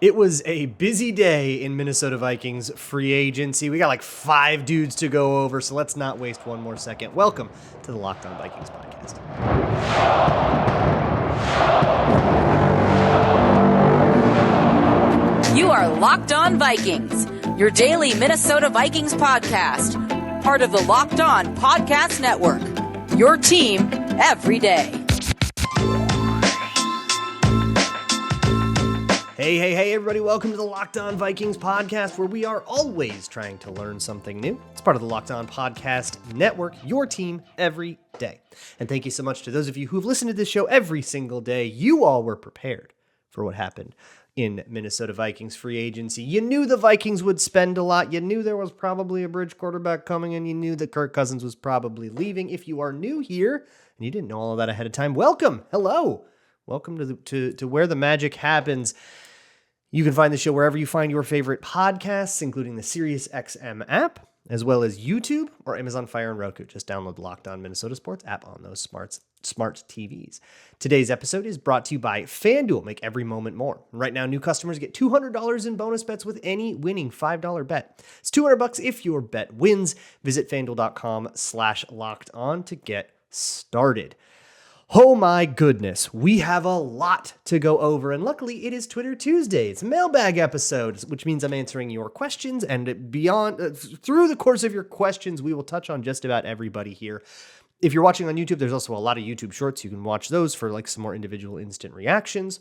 It was a busy day in Minnesota Vikings free agency. We got like 5 dudes to go over, so let's not waste one more second. Welcome to the Locked On Vikings podcast. You are Locked On Vikings, your daily Minnesota Vikings podcast, part of the Locked On Podcast Network, your team every day. Hey, everybody. Welcome to the Locked On Vikings podcast, where we are always trying to learn something new. It's part of the Locked On Podcast Network, your team every day. And thank you so much to those of you who've listened to this show every single day. You all were prepared for what happened in Minnesota Vikings free agency. You knew the Vikings would spend a lot. You knew there was probably a bridge quarterback coming, and you knew that Kirk Cousins was probably leaving. If you are new here and you didn't know all of that ahead of time, welcome. Hello. Welcome to where the magic happens. You can find the show wherever you find your favorite podcasts, including the SiriusXM app, as well as YouTube or Amazon Fire and Roku. Just download the Locked On Minnesota Sports app on those smart TVs. Today's episode is brought to you by FanDuel. Make every moment more. Right now, new customers get $200 in bonus bets with any winning $5 bet. It's $200 if your bet wins. Visit FanDuel.com/LockedOn to get started. Oh my goodness, we have a lot to go over, and luckily it is Twitter Tuesday. It's a mailbag episode, which means I'm answering your questions, and through the course of your questions, we will touch on just about everybody here. If you're watching on YouTube, there's also a lot of YouTube shorts. You can watch those for like some more individual instant reactions.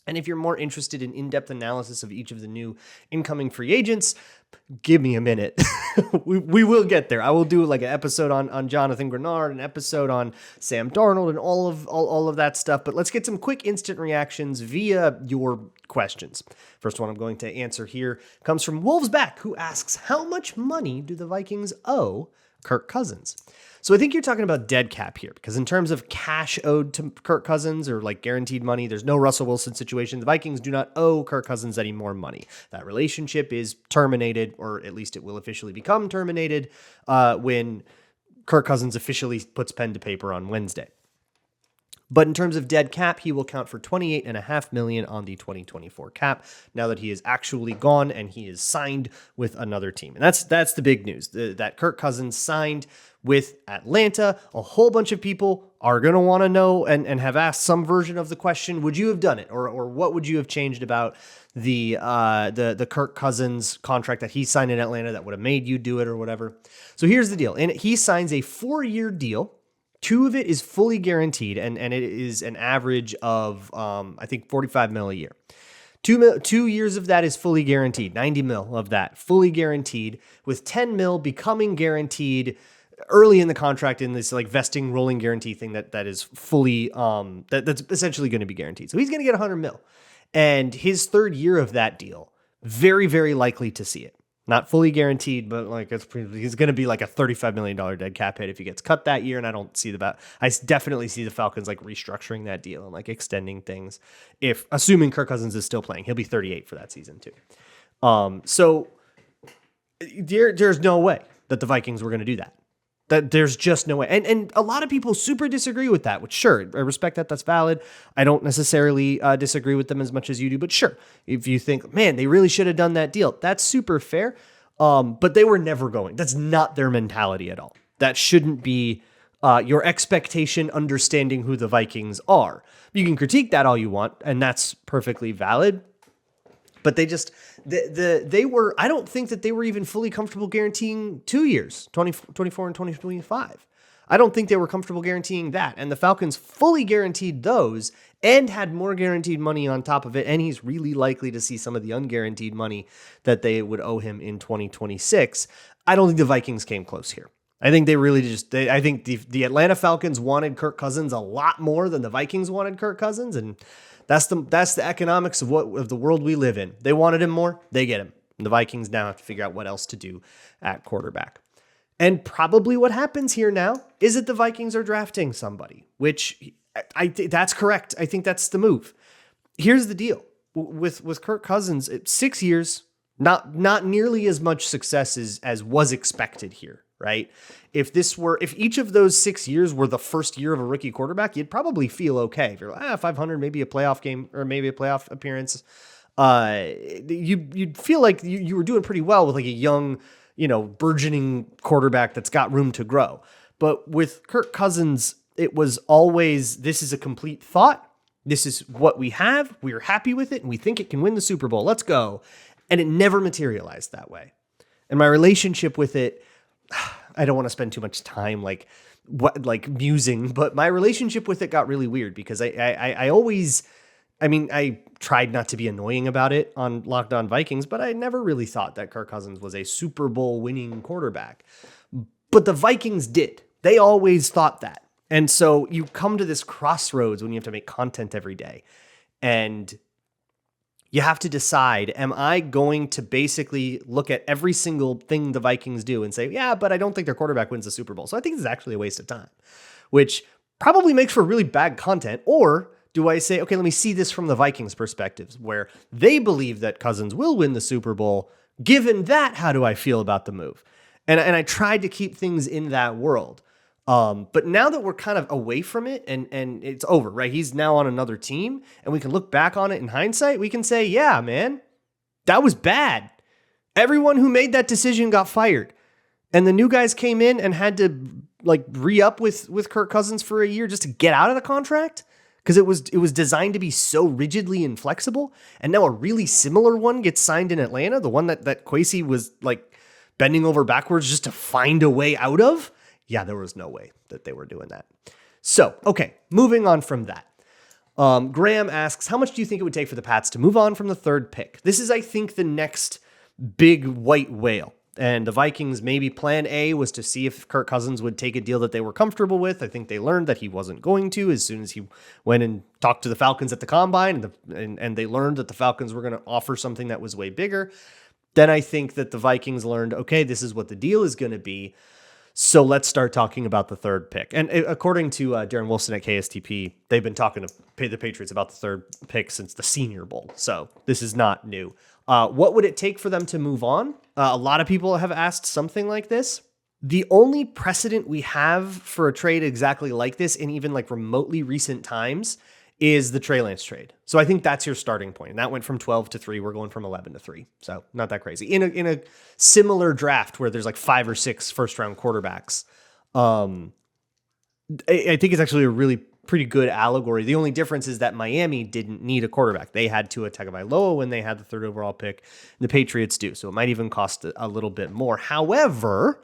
And if you're more interested in in-depth analysis of each of the new incoming free agents, give me a minute. we will get there. I will do like an episode on Jonathan Greenard, an episode on Sam Darnold, and all of that stuff. But let's get some quick instant reactions via your questions. First one I'm going to answer here comes from Wolvesback, who asks, how much money do the Vikings owe Kirk Cousins? So I think you're talking about dead cap here, because in terms of cash owed to Kirk Cousins or like guaranteed money, there's no Russell Wilson situation. The Vikings do not owe Kirk Cousins any more money. That relationship is terminated, or at least it will officially become terminated when Kirk Cousins officially puts pen to paper on Wednesday. But in terms of dead cap, he will count for $28.5 million on the 2024 cap now that he is actually gone and he is signed with another team. And that's the big news, that Kirk Cousins signed with Atlanta. A whole bunch of people are going to want to know and have asked some version of the question, would you have done it? Or what would you have changed about the Kirk Cousins contract that he signed in Atlanta that would have made you do it or whatever? So here's the deal. And he signs a 4-year deal. 2 of it is fully guaranteed, and it is an average of, I think, $45 million a year. 2 years of that is fully guaranteed, $90 million of that fully guaranteed, with $10 million becoming guaranteed early in the contract in this like vesting rolling guarantee thing that is fully, that's essentially going to be guaranteed. So he's going to get $100 million, and his 3rd year of that deal, very, very likely to see it. Not fully guaranteed, but like he's going to be like a $35 million dead cap hit if he gets cut that year. And I don't see I definitely see the Falcons like restructuring that deal and like extending things. If assuming Kirk Cousins is still playing, he'll be 38 for that season too. So there's no way that the Vikings were going to do that. That there's just no way. And a lot of people super disagree with that, which sure, I respect that. That's valid. I don't necessarily disagree with them as much as you do, but sure, if you think, man, they really should have done that deal, that's super fair. But they were never going. That's not their mentality at all. That shouldn't be your expectation, understanding who the Vikings are. You can critique that all you want, and that's perfectly valid. But they were, I don't think that they were even fully comfortable guaranteeing 2 years, 2024 and 2025. I don't think they were comfortable guaranteeing that. And the Falcons fully guaranteed those and had more guaranteed money on top of it. And he's really likely to see some of the unguaranteed money that they would owe him in 2026. I don't think the Vikings came close here. I think they really I think the Atlanta Falcons wanted Kirk Cousins a lot more than the Vikings wanted Kirk Cousins. And that's the economics of the world we live in. They wanted him more, they get him. And the Vikings now have to figure out what else to do at quarterback. And probably what happens here now is that the Vikings are drafting somebody, which I think that's correct. I think that's the move. Here's the deal with Kirk Cousins: 6 years, not nearly as much success as was expected here. Right? If each of those 6 years were the first year of a rookie quarterback, you'd probably feel okay. If you're like, 500, maybe a playoff game or maybe a playoff appearance. you'd feel like you were doing pretty well with like a young, burgeoning quarterback that's got room to grow. But with Kirk Cousins, it was always, this is a complete thought. This is what we have. We're happy with it, and we think it can win the Super Bowl. Let's go. And it never materialized that way. And my relationship with it, I don't want to spend too much time musing, but my relationship with it got really weird because I tried not to be annoying about it on Locked On Vikings, but I never really thought that Kirk Cousins was a Super Bowl winning quarterback. But the Vikings did. They always thought that. And so you come to this crossroads when you have to make content every day. And you have to decide, am I going to basically look at every single thing the Vikings do and say, yeah, but I don't think their quarterback wins the Super Bowl. So I think this is actually a waste of time, which probably makes for really bad content. Or do I say, okay, let me see this from the Vikings' perspectives, where they believe that Cousins will win the Super Bowl. Given that, how do I feel about the move? And I tried to keep things in that world. But now that we're kind of away from it and it's over, right? He's now on another team and we can look back on it in hindsight. We can say, yeah, man, that was bad. Everyone who made that decision got fired. And the new guys came in and had to re-up with Kirk Cousins for a year just to get out of the contract. Because it was designed to be so rigidly inflexible. And now a really similar one gets signed in Atlanta. The one that Kwesi was bending over backwards just to find a way out of. Yeah, there was no way that they were doing that. So, okay, moving on from that. Graham asks, how much do you think it would take for the Pats to move on from the third pick? This is, I think, the next big white whale. And the Vikings, maybe plan A was to see if Kirk Cousins would take a deal that they were comfortable with. I think they learned that he wasn't going to as soon as he went and talked to the Falcons at the Combine, and they learned that the Falcons were going to offer something that was way bigger. Then I think that the Vikings learned, okay, this is what the deal is going to be. So let's start talking about the third pick. And according to Darren Wolfson at KSTP, they've been talking to the Patriots about the third pick since the Senior Bowl. So this is not new. What would it take for them to move on? A lot of people have asked something like this. The only precedent we have for a trade exactly like this in even remotely recent times is the Trey Lance trade. So I think that's your starting point. And that went from 12 to 3. We're going from 11 to 3. So not that crazy. In a similar draft where there's 5 or 6 first round quarterbacks, I think it's actually a really pretty good allegory. The only difference is that Miami didn't need a quarterback. They had Tua Tagovailoa when they had the 3rd overall pick. The Patriots do. So it might even cost a little bit more. However,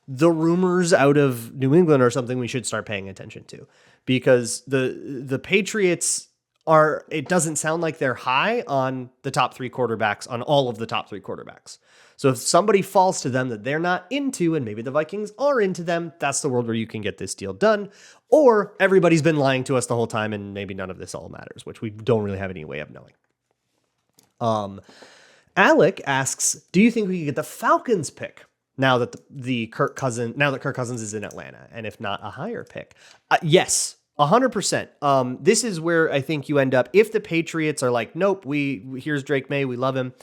the rumors out of New England are something we should start paying attention to, because the Patriots are, it doesn't sound like they're high on the top 3 quarterbacks, on all of the top 3 quarterbacks. So if somebody falls to them that they're not into, and maybe the Vikings are into them, that's the world where you can get this deal done. Or everybody's been lying to us the whole time and maybe none of this all matters, which we don't really have any way of knowing. Alec asks, do you think we could get the Falcons pick now that Kirk Cousins is in Atlanta, and if not, a higher pick? Yes, 100%. This is where I think you end up if the Patriots are like, nope, here's Drake May, we love him,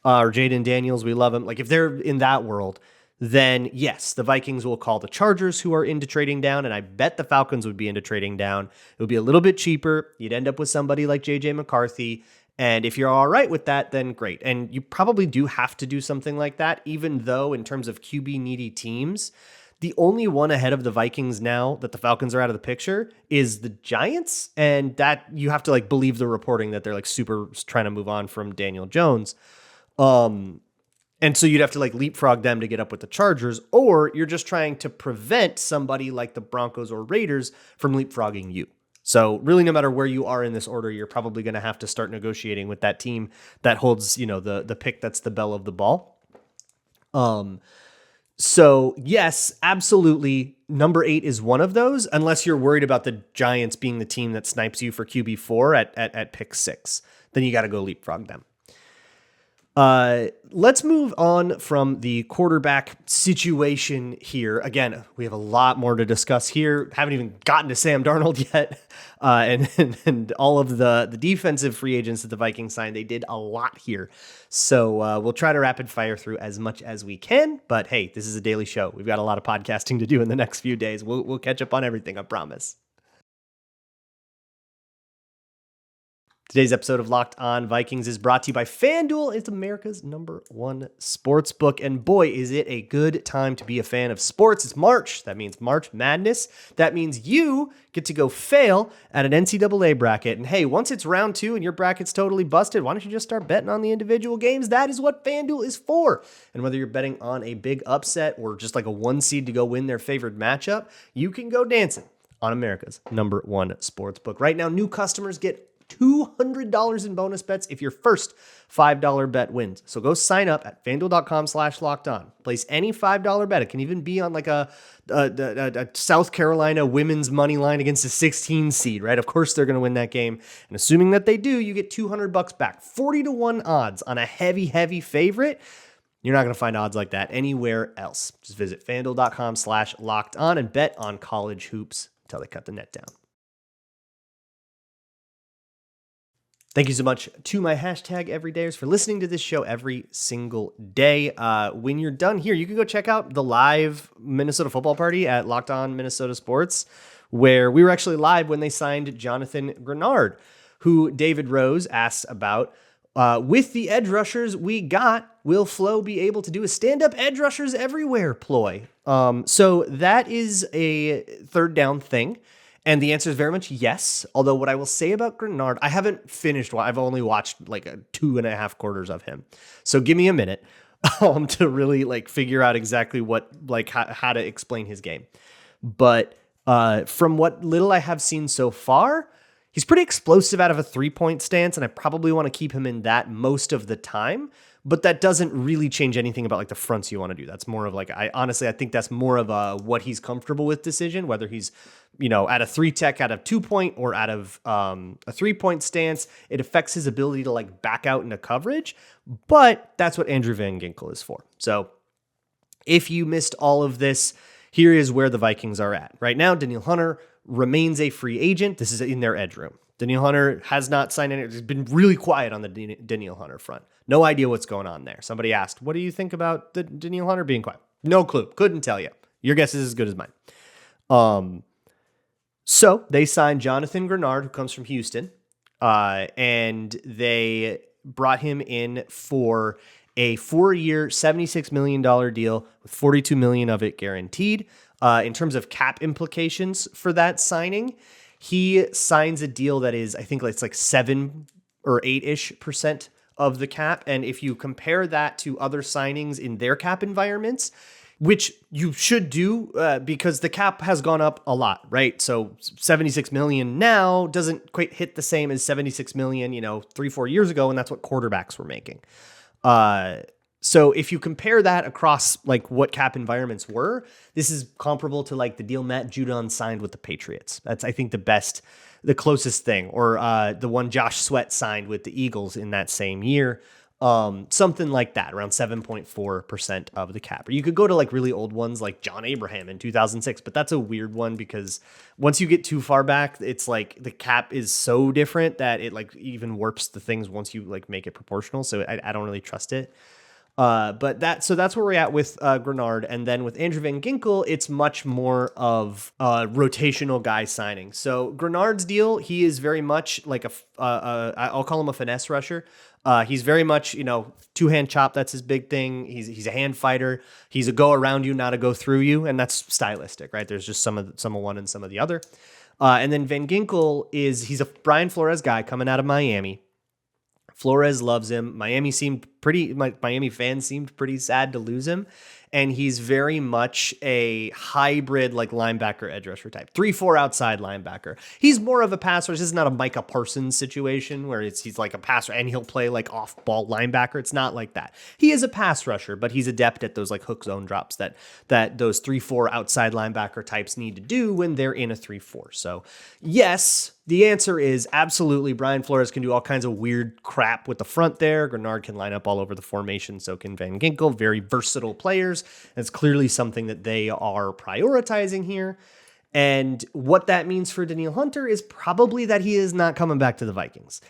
or Jaden Daniels, we love him. If they're in that world, then yes, the Vikings will call the Chargers, who are into trading down, and I bet the Falcons would be into trading down. It would be a little bit cheaper. You'd end up with somebody like JJ McCarthy. And if you're all right with that, then great. And you probably do have to do something like that, even though in terms of QB needy teams, the only one ahead of the Vikings now that the Falcons are out of the picture is the Giants. And that you have to believe the reporting that they're super trying to move on from Daniel Jones. And so you'd have to leapfrog them to get up with the Chargers, or you're just trying to prevent somebody like the Broncos or Raiders from leapfrogging you. So really, no matter where you are in this order, you're probably going to have to start negotiating with that team that holds, the pick that's the belle of the ball. So yes, absolutely. Number 8 is one of those, unless you're worried about the Giants being the team that snipes you for QB4 at pick 6. Then you got to go leapfrog them. Let's move on from the quarterback situation here. Again, we have a lot more to discuss here. Haven't even gotten to Sam Darnold yet. And all of the defensive free agents that the Vikings signed, they did a lot here. So we'll try to rapid fire through as much as we can. But hey, this is a daily show. We've got a lot of podcasting to do in the next few days. We'll catch up on everything, I promise. Today's episode of Locked On Vikings is brought to you by FanDuel. It's America's #1 sports book. And boy, is it a good time to be a fan of sports. It's March. That means March Madness. That means you get to go fail at an NCAA bracket. And hey, once it's round 2 and your bracket's totally busted, why don't you just start betting on the individual games? That is what FanDuel is for. And whether you're betting on a big upset or just like a 1 seed to go win their favorite matchup, you can go dancing on America's #1 sports book. Right now, new customers get $200 in bonus bets if your first $5 bet wins. So go sign up at FanDuel.com/lockedon. Place any $5 bet. It can even be on like a South Carolina women's money line against a 16 seed, right? Of course they're going to win that game. And assuming that they do, you get $200 back. 40-1 odds on a heavy favorite. You're not going to find odds like that anywhere else. Just visit FanDuel.com/lockedon and bet on college hoops until they cut the net down. Thank you so much to my hashtag everydayers for listening to this show every single day. When you're done here, you can go check out the live Minnesota football party at Locked On Minnesota Sports, where we were actually live when they signed Jonathan Greenard, who David Rose asked about. With the edge rushers we got, will Flo be able to do a stand-up edge rushers everywhere ploy? So that is a third down thing. And the answer is very much yes. Although what I will say about Greenard, I haven't finished. I've only watched like 2.5 quarters of him. So give me a minute to really like figure out exactly what, like how to explain his game. But from what little I have seen so far, he's pretty explosive out of a 3-point stance. And I probably want to keep him in that most of the time. But that doesn't really change anything about like the fronts you want to do. That's more of like, I think that's more of a what he's comfortable with decision, whether he's, at a 3-tech, out of 2-point or out of a 3-point stance. It affects his ability to like back out into coverage, but that's what Andrew Van Ginkel is for. So if you missed all of this, here is where the Vikings are at. Right now, Danielle Hunter remains a free agent. This is in their edge room. Danielle Hunter has not signed any. It's been really quiet on the Danielle Hunter front. No idea what's going on there. Somebody asked, what do you think about the Danielle Hunter being quiet? No clue. Couldn't tell you. Your guess is as good as mine. So they signed Jonathan Greenard, who comes from Houston, and they brought him in for a 4-year, $76 million deal with $42 million of it guaranteed. In terms of cap implications for that signing, he signs a deal that is, I think it's like 7 or 8-ish% of the cap. And if you compare that to other signings in their cap environments, which you should do because the cap has gone up a lot, right? So 76 million now doesn't quite hit the same as 76 million, 3-4 years ago. And that's what quarterbacks were making. So if you compare that across like what cap environments were, this is comparable to like the deal Matt Judon signed with the Patriots. That's, I think, the closest thing, or the one Josh Sweat signed with the Eagles in that same year. Something like that, around 7.4% of the cap. Or you could go to like really old ones like John Abraham in 2006, but that's a weird one because once you get too far back, it's like the cap is so different that it like even warps the things once you like make it proportional. So I don't really trust it. But that's where we're at with Greenard. And then with Andrew Van Ginkel, it's much more of a rotational guy signing. So Greenard's deal, he is very much like I'll call him a finesse rusher. He's very much, 2-hand chop. That's his big thing. He's a hand fighter. He's a go around you, not a go through you. And that's stylistic, right? There's just some of one and some of the other. And then Van Ginkel he's a Brian Flores guy coming out of Miami. Flores loves him. Miami fans seemed pretty sad to lose him. And he's very much a hybrid, like linebacker edge rusher type. 3-4 outside linebacker. He's more of a passer. This is not a Micah Parsons situation where he's like a passer and he'll play like off ball linebacker. It's not like that. He is a pass rusher, but he's adept at those like hook zone drops that those 3-4 outside linebacker types need to do when they're in a 3-4. So yes, the answer is absolutely. Brian Flores can do all kinds of weird crap with the front there. Greenard can line up all over the formation. So can Van Ginkel. Very versatile players. It's clearly something that they are prioritizing here. And what that means for Danielle Hunter is probably that he is not coming back to the Vikings.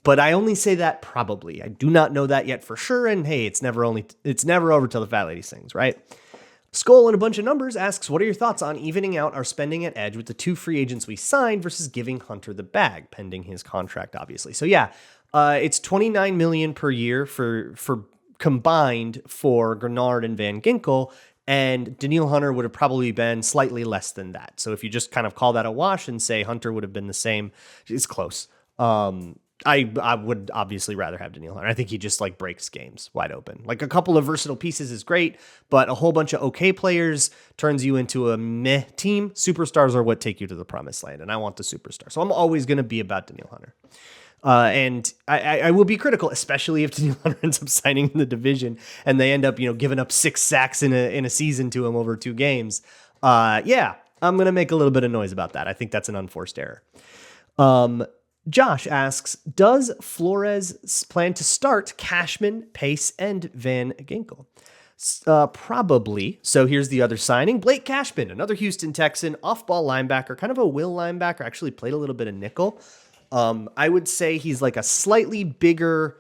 But I only say that probably. I do not know that yet for sure. And hey, it's never over till the fat lady sings, right? Skull and a bunch of numbers asks, what are your thoughts on evening out our spending at edge with the 2 free agents we signed versus giving Hunter the bag, pending his contract, obviously. So yeah, it's $29 million per year for combined for Greenard and Van Ginkel, and Danielle Hunter would have probably been slightly less than that. So if you just kind of call that a wash and say Hunter would have been the same, it's close. I would obviously rather have Danielle Hunter. I think he just like breaks games wide open. Like a couple of versatile pieces is great, but a whole bunch of okay players turns you into a meh team. Superstars are what take you to the promised land, and I want the superstar. So I'm always going to be about Danielle Hunter. And I will be critical, especially if Danielle Hunter ends up signing in the division and they end up, giving up 6 sacks in a season to him over 2 games. Yeah, I'm going to make a little bit of noise about that. I think that's an unforced error. Josh asks, does Flores plan to start Cashman, Pace, and Van Ginkel? Probably. So here's the other signing. Blake Cashman, another Houston Texan, off-ball linebacker, kind of a will linebacker, actually played a little bit of nickel. I would say he's like a slightly bigger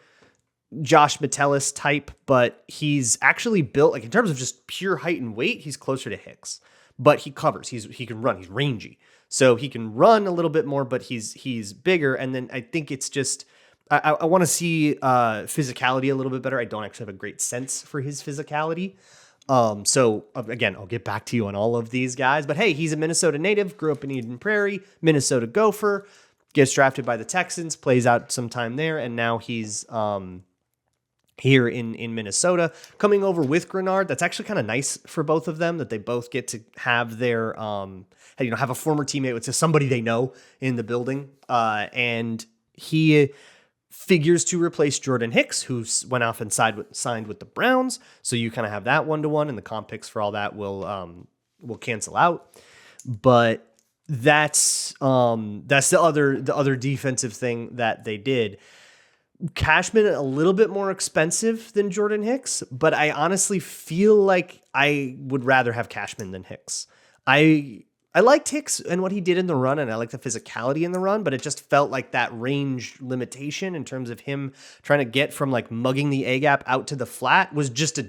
Josh Metellus type, but he's actually built, like in terms of just pure height and weight, he's closer to Hicks. But he covers, he can run, he's rangy. So he can run a little bit more, but he's bigger. And then I think it's just, I want to see physicality a little bit better. I don't actually have a great sense for his physicality. So again, I'll get back to you on all of these guys. But hey, he's a Minnesota native, grew up in Eden Prairie, Minnesota Gopher, gets drafted by the Texans, plays out some time there, and now he's here in Minnesota, coming over with Greenard. That's actually kind of nice for both of them, that they both get to have their, have a former teammate with somebody they know in the building. And he figures to replace Jordan Hicks, who went off and signed with the Browns. So you kind of have that 1-to-1, and the comp picks for all that will cancel out. But that's the other defensive thing that they did. Cashman a little bit more expensive than Jordan Hicks, but I honestly feel like I would rather have Cashman than Hicks. I liked Hicks and what he did in the run, and I like the physicality in the run, but it just felt like that range limitation in terms of him trying to get from like mugging the A-gap out to the flat was just a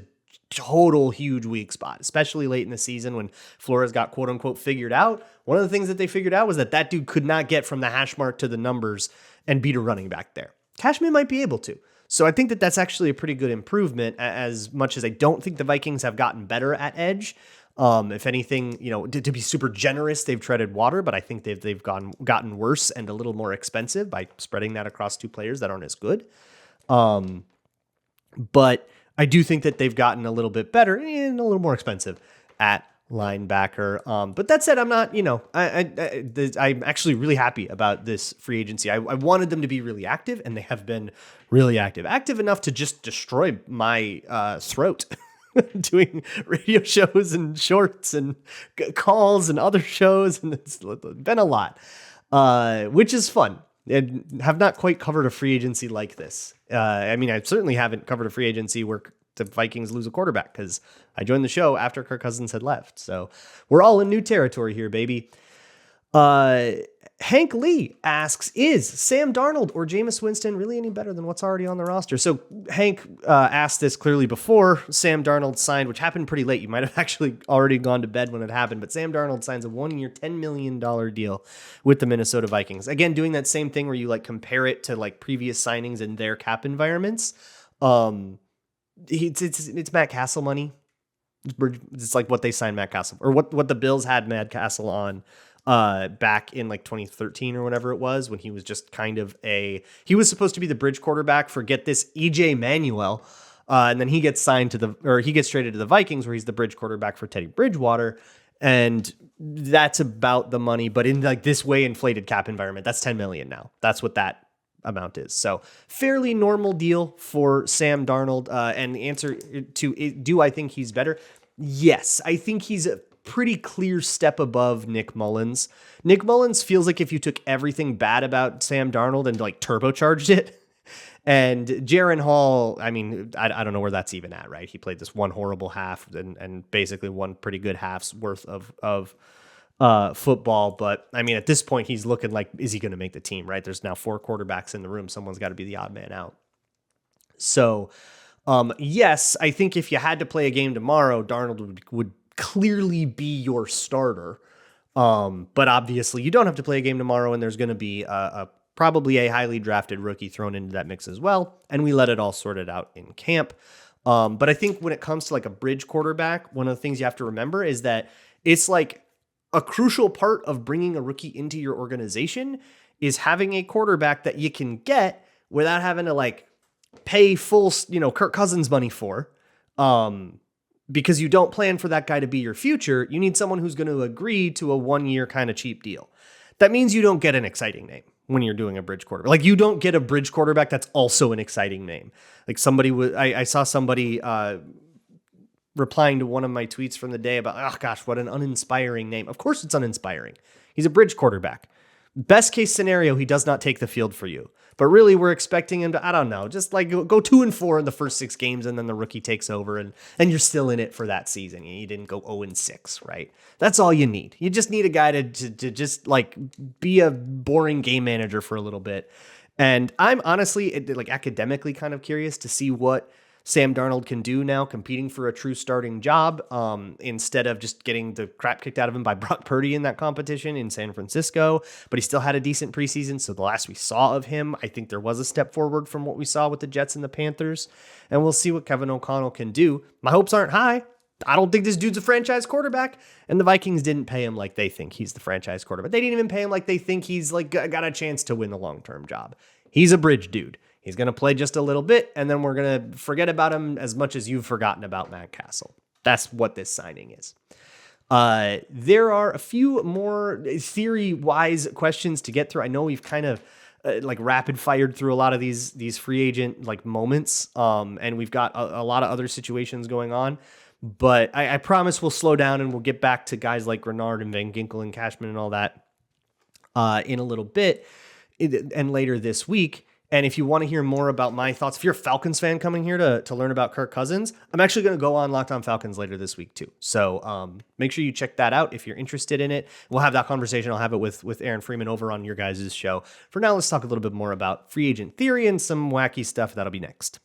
total huge weak spot, especially late in the season when Flores got quote unquote figured out. One of the things that they figured out was that dude could not get from the hash mark to the numbers and beat a running back there. Cashman might be able to. So I think that that's actually a pretty good improvement, as much as I don't think the Vikings have gotten better at edge. If anything, to be super generous, they've treaded water, but I think they've gotten worse and a little more expensive by spreading that across 2 players that aren't as good. But I do think that they've gotten a little bit better and a little more expensive at linebacker. But that said, I'm not, I'm actually really happy about this free agency. I wanted them to be really active, and they have been really active enough to just destroy my throat doing radio shows and shorts and calls and other shows. And it's been a lot, which is fun. And have not quite covered a free agency like this. I certainly haven't covered a free agency where the Vikings lose a quarterback, because I joined the show after Kirk Cousins had left. So we're all in new territory here, baby. Hank Lee asks, is Sam Darnold or Jameis Winston really any better than what's already on the roster? So Hank asked this clearly before Sam Darnold signed, which happened pretty late. You might have actually already gone to bed when it happened, but Sam Darnold signs a 1-year, $10 million deal with the Minnesota Vikings. Again, doing that same thing where you like compare it to like previous signings in their cap environments. It's Matt Castle money. It's like what they signed Matt Castle, or what the Bills had Matt Castle on back in like 2013 or whatever it was, when he was just kind of he was supposed to be the bridge quarterback for, get this, EJ Manuel. And then he gets traded to the Vikings, where he's the bridge quarterback for Teddy Bridgewater. And that's about the money, but in like this way inflated cap environment, that's 10 million now. That's what that amount is. So fairly normal deal for Sam Darnold. And the answer to, do I think he's better? Yes, I think he's a pretty clear step above Nick Mullins. Nick Mullins feels like if you took everything bad about Sam Darnold and like turbocharged it. And Jaron Hall, I don't know where that's even at, right? He played this one horrible half and basically one pretty good half's worth of football. But at this point, he's looking like, is he going to make the team, right? There's now 4 quarterbacks in the room. Someone's got to be the odd man out. So, yes, I think if you had to play a game tomorrow, Darnold would clearly be your starter. But obviously you don't have to play a game tomorrow, and there's going to be probably a highly drafted rookie thrown into that mix as well. And we let it all sorted out in camp. But I think when it comes to like a bridge quarterback, one of the things you have to remember is that it's like a crucial part of bringing a rookie into your organization is having a quarterback that you can get without having to like pay full, Kirk Cousins money for. Because you don't plan for that guy to be your future. You need someone who's going to agree to a 1-year kind of cheap deal. That means you don't get an exciting name when you're doing a bridge quarterback. Like, you don't get a bridge quarterback that's also an exciting name. Like I saw somebody replying to one of my tweets from the day about, oh gosh, what an uninspiring name. Of course it's uninspiring. He's a bridge quarterback. Best case scenario, he does not take the field for you. But really, we're expecting him to, I don't know, just like go 2-4 in the first 6 games, and then the rookie takes over, and you're still in it for that season. You didn't go 0-6, right? That's all you need. You just need a guy to just like be a boring game manager for a little bit. And I'm honestly, like, academically kind of curious to see what Sam Darnold can do now, competing for a true starting job, instead of just getting the crap kicked out of him by Brock Purdy in that competition in San Francisco. But he still had a decent preseason, so the last we saw of him, I think there was a step forward from what we saw with the Jets and the Panthers, and we'll see what Kevin O'Connell can do. My hopes aren't high. I don't think this dude's a franchise quarterback, and the Vikings didn't pay him like they think he's the franchise quarterback. They didn't even pay him like they think he's like got a chance to win the long-term job. He's a bridge dude. He's going to play just a little bit, and then we're going to forget about him as much as you've forgotten about Matt Castle. That's what this signing is. There are a few more theory-wise questions to get through. I know we've kind of like rapid-fired through a lot of these free agent like moments, and we've got a lot of other situations going on. But I promise we'll slow down, and we'll get back to guys like Greenard and Van Ginkel and Cashman and all that in a little bit and later this week. And if you want to hear more about my thoughts, if you're a Falcons fan coming here to learn about Kirk Cousins, I'm actually going to go on Locked On Falcons later this week too. So make sure you check that out if you're interested in it. We'll have that conversation. I'll have it with Aaron Freeman over on your guys' show. For now, let's talk a little bit more about free agent theory and some wacky stuff. That'll be next.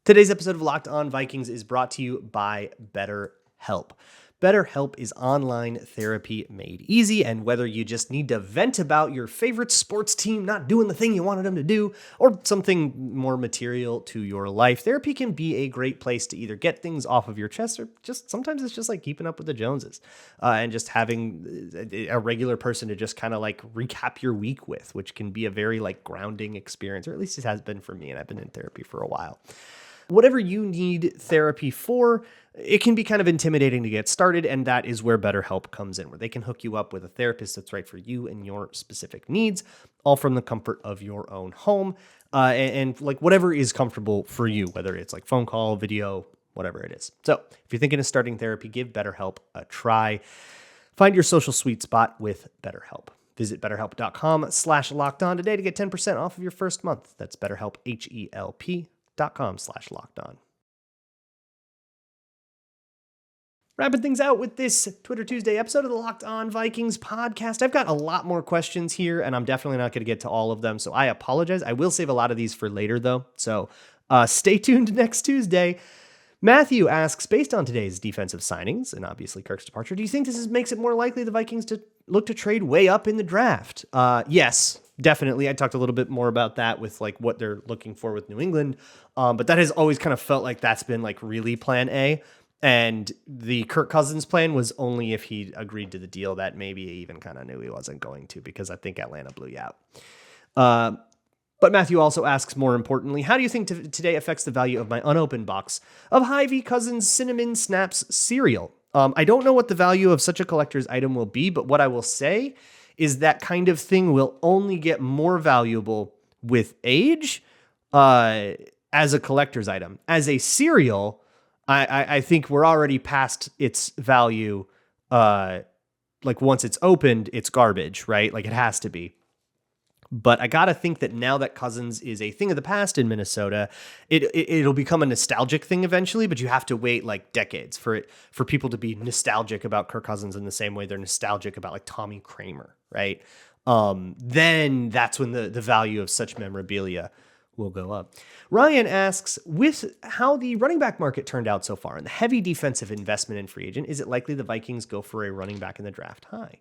Today's episode of Locked On Vikings is brought to you by BetterHelp. BetterHelp is online therapy made easy, and whether you just need to vent about your favorite sports team not doing the thing you wanted them to do, or something more material to your life, therapy can be a great place to either get things off of your chest, or just sometimes it's just like keeping up with the Joneses, and just having a regular person to just kind of like recap your week with, which can be a very like grounding experience, or at least it has been for me, and I've been in therapy for a while. Whatever you need therapy for, it can be kind of intimidating to get started, and that is where BetterHelp comes in, where they can hook you up with a therapist that's right for you and your specific needs, all from the comfort of your own home, and like whatever is comfortable for you, whether it's like phone call, video, whatever it is. So if you're thinking of starting therapy, give BetterHelp a try. Find your social sweet spot with BetterHelp. Visit BetterHelp.com/lockedon today to get 10% off of your first month. That's BetterHelp, HELP.com/lockedon. Wrapping things out with this Twitter Tuesday episode of the Locked On Vikings podcast. I've got a lot more questions here, and I'm definitely not going to get to all of them, so I apologize. I will save a lot of these for later, though, so stay tuned next Tuesday. Matthew asks, based on today's defensive signings, and obviously Kirk's departure, do you think this makes it more likely the Vikings to look to trade way up in the draft? Yes, definitely. I talked a little bit more about that with like what they're looking for with New England, but that has always kind of felt like that's been like really plan A. And the Kirk Cousins plan was only if he agreed to the deal that maybe he even kind of knew he wasn't going to, because I think Atlanta blew you out. But Matthew also asks, more importantly, how do you think today affects the value of my unopened box of Hy-Vee Cousins Cinnamon Snaps cereal? I don't know what the value of such a collector's item will be, but what I will say is that kind of thing will only get more valuable with age as a collector's item. As a cereal, I think we're already past its value. Like once it's opened, it's garbage, right? Like it has to be. But I got to think that now that Cousins is a thing of the past in Minnesota, it'll become a nostalgic thing eventually, but you have to wait like decades for people to be nostalgic about Kirk Cousins in the same way they're nostalgic about like Tommy Kramer, right? Then that's when the value of such memorabilia will go up. Ryan asks, with how the running back market turned out so far and the heavy defensive investment in free agent, is it likely the Vikings go for a running back in the draft high?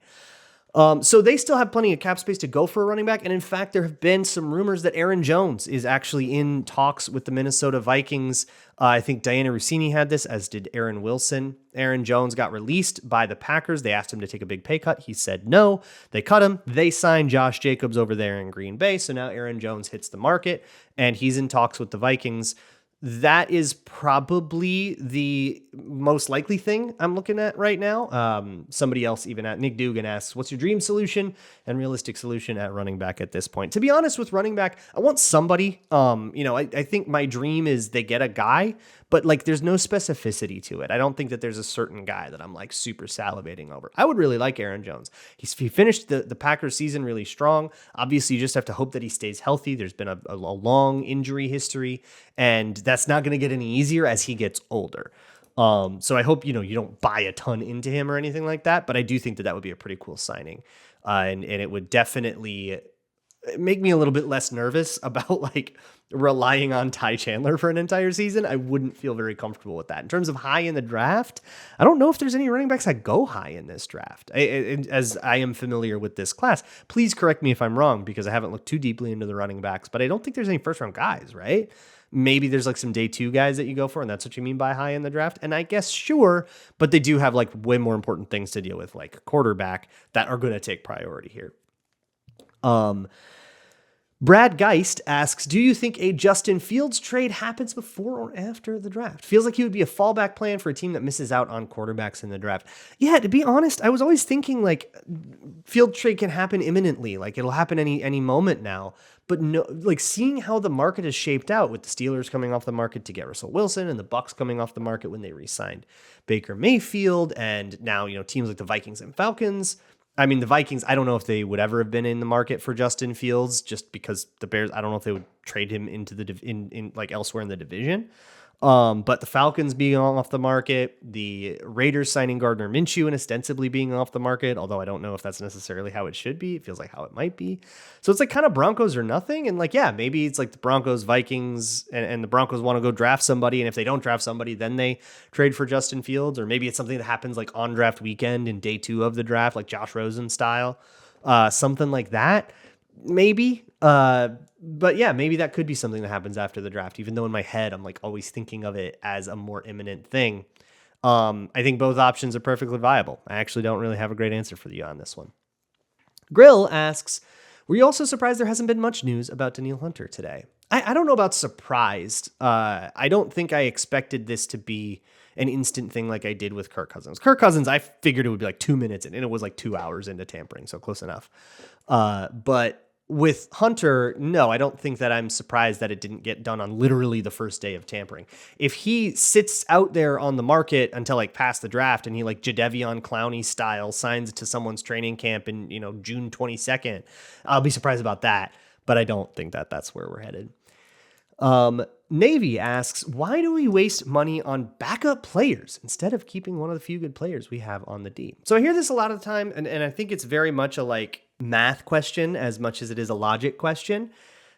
So they still have plenty of cap space to go for a running back. And in fact, there have been some rumors that Aaron Jones is actually in talks with the Minnesota Vikings. I think Diana Rossini had this, as did Aaron Wilson. Aaron Jones got released by the Packers. They asked him to take a big pay cut. He said no. They cut him. They signed Josh Jacobs over there in Green Bay. So now Aaron Jones hits the market and he's in talks with the Vikings. That is probably the most likely thing I'm looking at right now. Somebody else, even at Nick Dugan, asks, what's your dream solution and realistic solution at running back at this point? To be honest, with running back, I want somebody. I think my dream is they get a guy, but like there's no specificity to it. I don't think that there's a certain guy that I'm like super salivating over. I would really like Aaron Jones. He finished the Packers season really strong. Obviously, you just have to hope that he stays healthy. There's been a long injury history, and that's not going to get any easier as he gets older. So I hope, you don't buy a ton into him or anything like that, but I do think that would be a pretty cool signing. And it would definitely make me a little bit less nervous about like relying on Ty Chandler for an entire season. I wouldn't feel very comfortable with that. In terms of high in the draft, I don't know if there's any running backs that go high in this draft. As I am familiar with this class, please correct me if I'm wrong, because I haven't looked too deeply into the running backs, but I don't think there's any first round guys, right? Maybe there's like some day 2 guys that you go for, and that's what you mean by high in the draft. And I guess, sure, but they do have like way more important things to deal with, like quarterback, that are going to take priority here. Brad Geist asks, do you think a Justin Fields trade happens before or after the draft? Feels like he would be a fallback plan for a team that misses out on quarterbacks in the draft. Yeah, to be honest, I was always thinking like Field trade can happen imminently. Like it'll happen any moment now. But no, like seeing how the market is shaped out with the Steelers coming off the market to get Russell Wilson and the Bucs coming off the market when they re-signed Baker Mayfield, and now, teams like the Vikings and Falcons. I mean, the Vikings, I don't know if they would ever have been in the market for Justin Fields, just because the Bears, I don't know if they would trade him into the in like elsewhere in the division. But the Falcons being off the market, the Raiders signing Gardner Minshew and ostensibly being off the market, although I don't know if that's necessarily how it should be. It feels like how it might be. So it's like kind of Broncos or nothing. And like, yeah, maybe it's like the Broncos, Vikings, and the Broncos want to go draft somebody. And if they don't draft somebody, then they trade for Justin Fields. Or maybe it's something that happens like on draft weekend in day 2 of the draft, like Josh Rosen style, something like that. Maybe. But yeah, maybe that could be something that happens after the draft, even though in my head, I'm like always thinking of it as a more imminent thing. I think both options are perfectly viable. I actually don't really have a great answer for you on this one. Grill asks, were you also surprised there hasn't been much news about Danielle Hunter today? I don't know about surprised. I don't think I expected this to be an instant thing like I did with Kirk Cousins. Kirk Cousins, I figured it would be like 2 minutes in, and it was like 2 hours into tampering, so close enough. But with Hunter, no, I don't think that I'm surprised that it didn't get done on literally the first day of tampering. If he sits out there on the market until like past the draft and he like Jadeveon Clowney style signs to someone's training camp in, June 22nd, I'll be surprised about that. But I don't think that that's where we're headed. Navy asks, why do we waste money on backup players instead of keeping one of the few good players we have on the D? So I hear this a lot of the time, and I think it's very much a like math question as much as it is a logic question.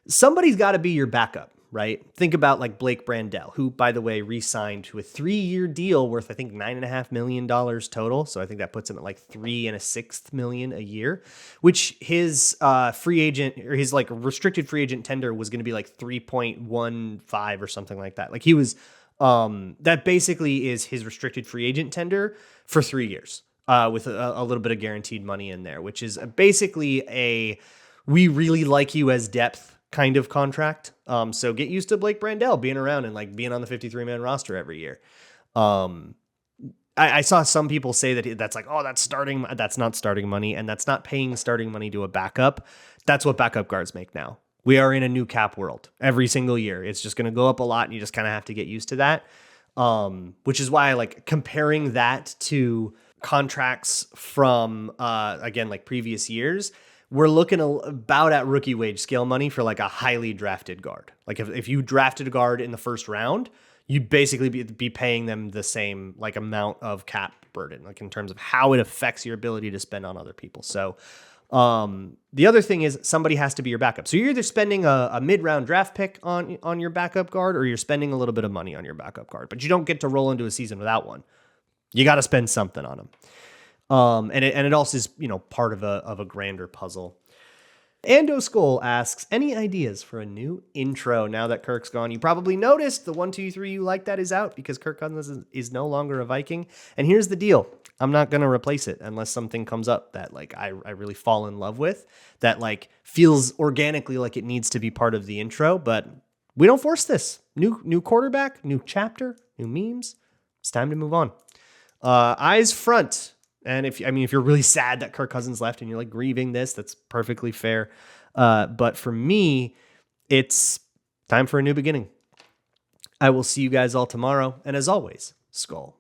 Somebody's got to be your backup, right? Think about like Blake Brandel, who, by the way, re-signed to a 3-year deal worth, I think, $9.5 million total. So I think that puts him at like $3.6 million a year, which his free agent or his like restricted free agent tender was going to be like 3.15 or something like that. Like he was, that basically is his restricted free agent tender for 3 years. With a little bit of guaranteed money in there, which is basically a we really like you as depth kind of contract. So get used to Blake Brandel being around and like being on the 53-man roster every year. I saw some people say that that's like, oh, that's not starting money, and that's not paying starting money to a backup. That's what backup guards make now. We are in a new cap world every single year. It's just going to go up a lot, and you just kind of have to get used to that. Which is why I like comparing that to contracts from, again, like previous years, we're looking about at rookie wage scale money for like a highly drafted guard. Like if you drafted a guard in the first round, you'd basically be paying them the same like amount of cap burden, like in terms of how it affects your ability to spend on other people. So The other thing is somebody has to be your backup. So you're either spending a mid-round draft pick on your backup guard, or you're spending a little bit of money on your backup guard, but you don't get to roll into a season without one. You got to spend something on them. And it also is, part of a grander puzzle. Ando Skull asks, any ideas for a new intro now that Kirk's gone? You probably noticed the 1, 2, 3 you like that is out because Kirk Cousins is no longer a Viking. And here's the deal. I'm not going to replace it unless something comes up that I really fall in love with, that feels organically like it needs to be part of the intro, but we don't force this. New quarterback, new chapter, new memes. It's time to move on. Eyes front. And if you're really sad that Kirk Cousins left and you're grieving this, that's perfectly fair. But for me, it's time for a new beginning. I will see you guys all tomorrow. And as always, Skull.